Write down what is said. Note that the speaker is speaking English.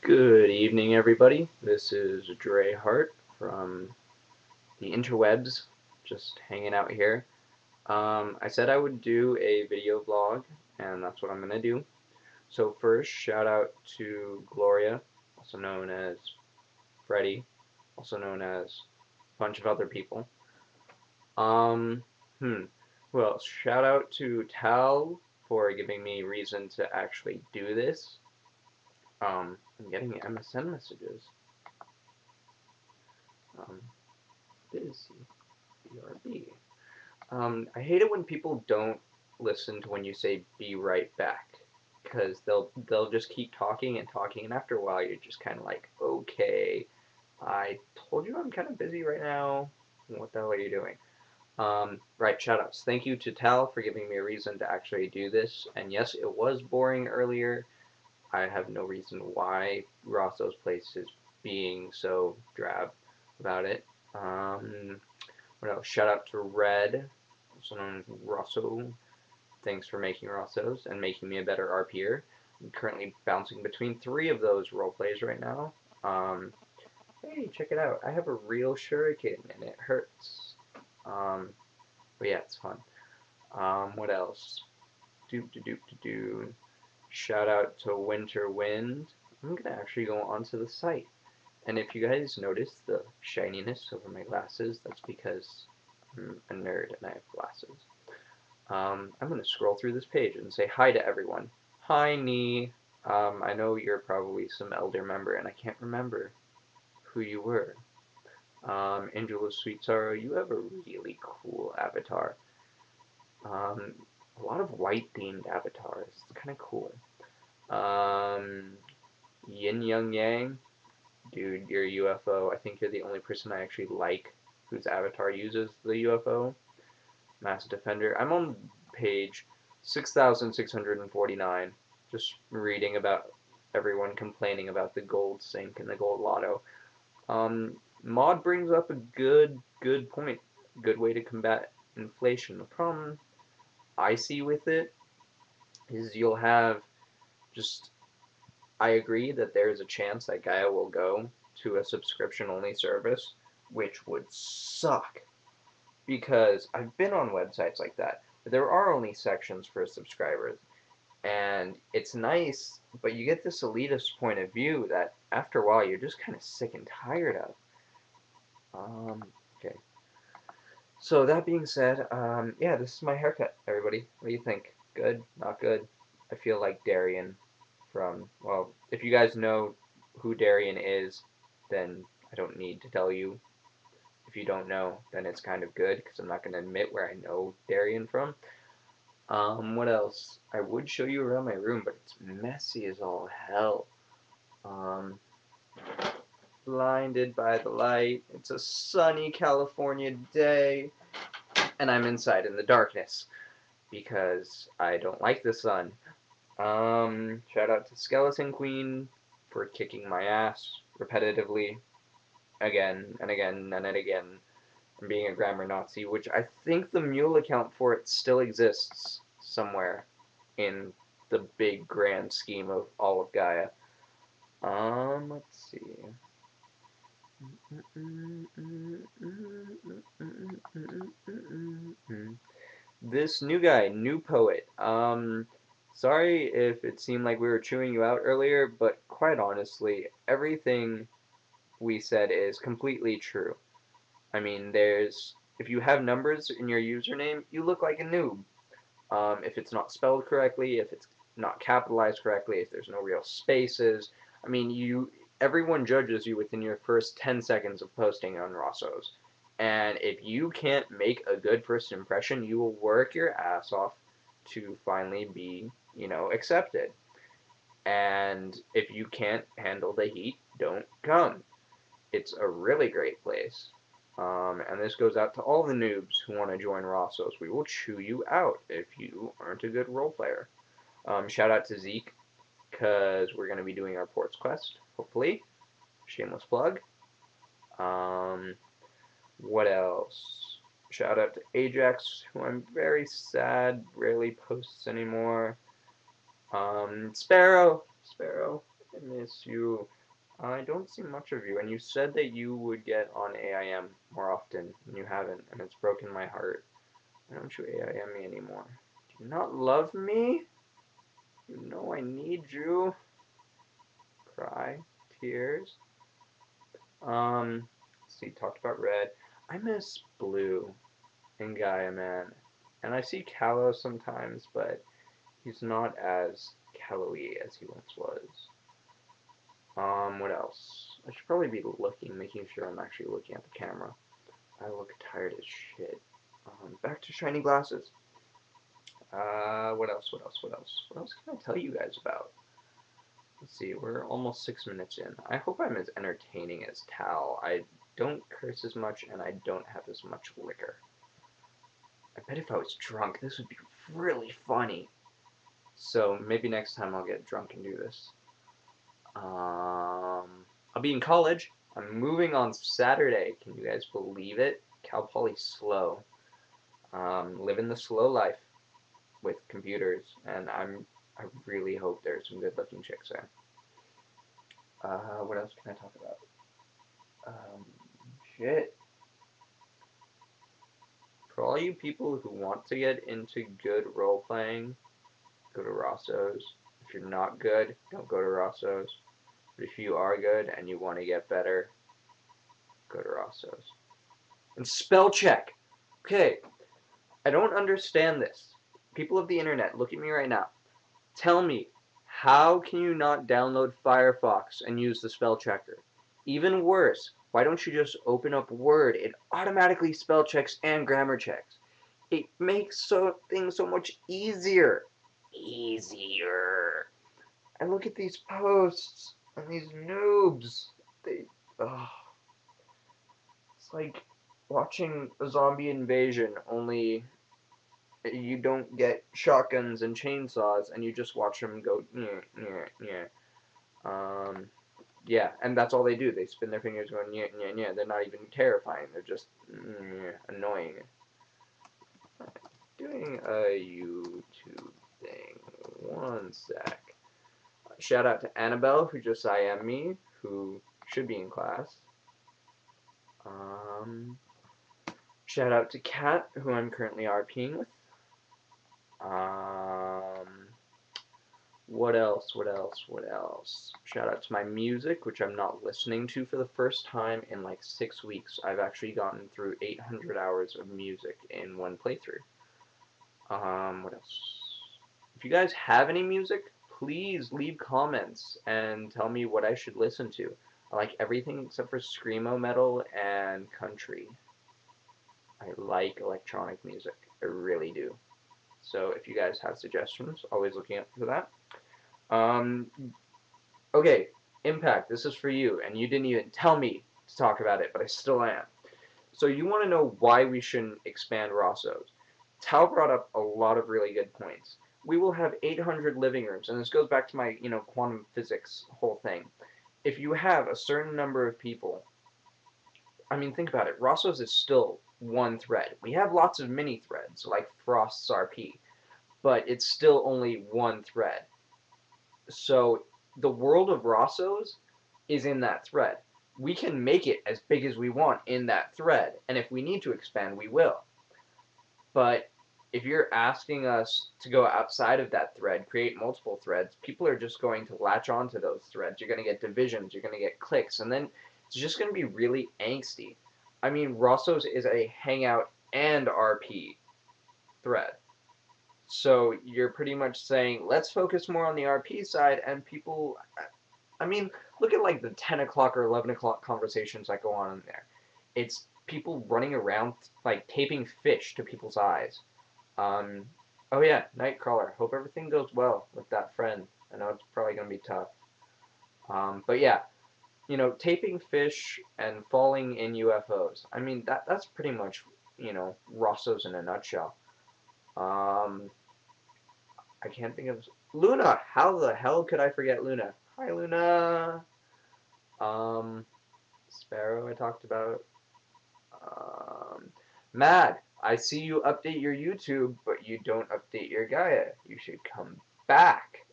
Good evening, everybody. This is DreiHart from the interwebs, just hanging out here. I said I would do a video vlog, and that's what I'm going to do. So first, shout out to Gloria, also known as Freddie, also known as a bunch of other people. Um, well, shout out to Tal for giving me reason to actually do this. I'm getting MSN messages. Um, busy. BRB. I hate it when people don't listen to when you say "be right back," because they'll just keep talking and talking, and after a while you're just kind of like, okay, I told you I'm kind of busy right now. What the hell are you doing? Right, shoutouts. Thank you to Tal for giving me a reason to actually do this. And yes, it was boring earlier. I have no reason why Rosso's place is being so drab about it. What else? Shout out to Red, also known as Rosso. Thanks for making Rossos and making me a better RPer. I'm currently bouncing between 3 of those roleplays right now. Um, hey, check it out. I have a real shuriken and it hurts. But yeah, it's fun. What else? Doop to doop to doo. Shout out to Winter Wind. I'm gonna actually go onto the site. And if you guys notice the shininess over my glasses, that's because I'm a nerd and I have glasses. I'm going to scroll through this page and say hi to everyone. Hi, Nee. I know you're probably some elder member, and I can't remember who you were. Angela Sweet Sorrow, you have a really cool avatar. A lot of white-themed avatars. It's kind of cool. Yin Young Yang, dude, you're a UFO. I think you're the only person I actually like whose avatar uses the UFO. Mass Defender. I'm on page 6,649, just reading about everyone complaining about the gold sink and the gold lotto. Mod brings up a good point, good way to combat inflation. The problem I see with it is you'll have just, I agree that there is a chance that Gaia will go to a subscription only service, which would suck because I've been on websites like that. But there are only sections for subscribers, and it's nice, but you get this elitist point of view that after a while you're just kind of sick and tired of. Okay. So that being said, yeah, this is my haircut, everybody. What do you think? Good? Not good? I feel like Darian from, well, if you guys know who Darian is, then I don't need to tell you. If you don't know, then it's kind of good, because I'm not going to admit where I know Darian from. What else? I would show you around my room, but it's messy as all hell. Um, blinded by the light. It's a sunny California day, and I'm inside in the darkness because I don't like the sun. Shout out to Skeleton Queen for kicking my ass repetitively again and again and again and being a grammar Nazi, which I think the mule account for it still exists somewhere in the big grand scheme of all of Gaia. Let's see. This new guy, new poet. Sorry if it seemed like we were chewing you out earlier, but quite honestly, everything we said is completely true. I mean, if you have numbers in your username, you look like a noob. If it's not spelled correctly, if it's not capitalized correctly, if there's no real spaces. I mean, everyone judges you within your first 10 seconds of posting on Rosso's. And if you can't make a good first impression, you will work your ass off to finally be, accepted. And if you can't handle the heat, don't come. It's a really great place. And this goes out to all the noobs who want to join Rossos. We will chew you out if you aren't a good role player. Shout out to Zeke, because we're going to be doing our ports quest, hopefully. Shameless plug. What else? Shout out to Ajax, who I'm very sad rarely posts anymore. Sparrow, miss you. I don't see much of you, and you said that you would get on AIM more often, and you haven't, and it's broken my heart. Why don't you AIM me anymore? Do you not love me? You know I need you. Cry. Tears. Let's see, talked about red. I miss blue and Gaia Man. And I see Callow sometimes, but he's not as callowy as he once was. What else? I should probably be looking, making sure I'm actually looking at the camera. I look tired as shit. Back to shiny glasses. What else? What else? What else? What else can I tell you guys about? Let's see, we're almost 6 minutes in. I hope I'm as entertaining as Tal. I don't curse as much, and I don't have as much liquor. I bet if I was drunk, this would be really funny. So maybe next time I'll get drunk and do this. I'll be in college. I'm moving on Saturday. Can you guys believe it? Cal Poly slow. Living the slow life with computers, and I really hope there's some good looking chicks there. What else can I talk about? Shit. For all you people who want to get into good role playing, go to Rosso's. If you're not good, don't go to Rosso's. But if you are good and you want to get better, go to Rosso's. And spell check. Okay, I don't understand this. People of the internet, look at me right now. Tell me, how can you not download Firefox and use the spell checker? Even worse, why don't you just open up Word? It automatically spell checks and grammar checks. It makes things so much easier. Easier. I look at these posts and these noobs. Oh, it's like watching a zombie invasion, only you don't get shotguns and chainsaws, and you just watch them go, yeah, yeah, yeah. Yeah, and that's all they do. They spin their fingers going, yeah, yeah, yeah. They're not even terrifying. They're just annoying. Doing a YouTube thing. One sec. Shout out to Annabelle, who just IM'd me, who should be in class. Shout out to Kat, who I'm currently RPing with. What else? What else? What else? Shout out to my music, which I'm not listening to for the first time in like 6 weeks. I've actually gotten through 800 hours of music in one playthrough. What else? If you guys have any music, please leave comments and tell me what I should listen to. I like everything except for screamo metal and country. I like electronic music. I really do. So if you guys have suggestions, always looking up for that. Okay, Impact, this is for you, and you didn't even tell me to talk about it, but I still am. So you want to know why we shouldn't expand Rosso's. Tal brought up a lot of really good points. We will have 800 living rooms, and this goes back to my, quantum physics whole thing. If you have a certain number of people, I mean, think about it. Rosso's is still one thread. We have lots of mini threads, like Frost's RP, but it's still only one thread. So the world of Rosso's is in that thread. We can make it as big as we want in that thread, and if we need to expand, we will. But if you're asking us to go outside of that thread, create multiple threads, people are just going to latch onto those threads. You're going to get divisions, you're going to get cliques, and then it's just going to be really angsty. I mean, Rosso's is a Hangout and RP thread. So you're pretty much saying, let's focus more on the RP side, and people, I mean, look at like the 10 o'clock or 11 o'clock conversations that go on in there. It's people running around, like, taping fish to people's eyes. Oh yeah, Nightcrawler. Hope everything goes well with that friend. I know it's probably going to be tough. But yeah, taping fish and falling in UFOs. I mean, that's pretty much, Rosso's in a nutshell. I can't think of Luna. How the hell could I forget Luna? Hi, Luna. Sparrow. I talked about. Mad. I see you update your YouTube, but you don't update your Gaia. You should come back.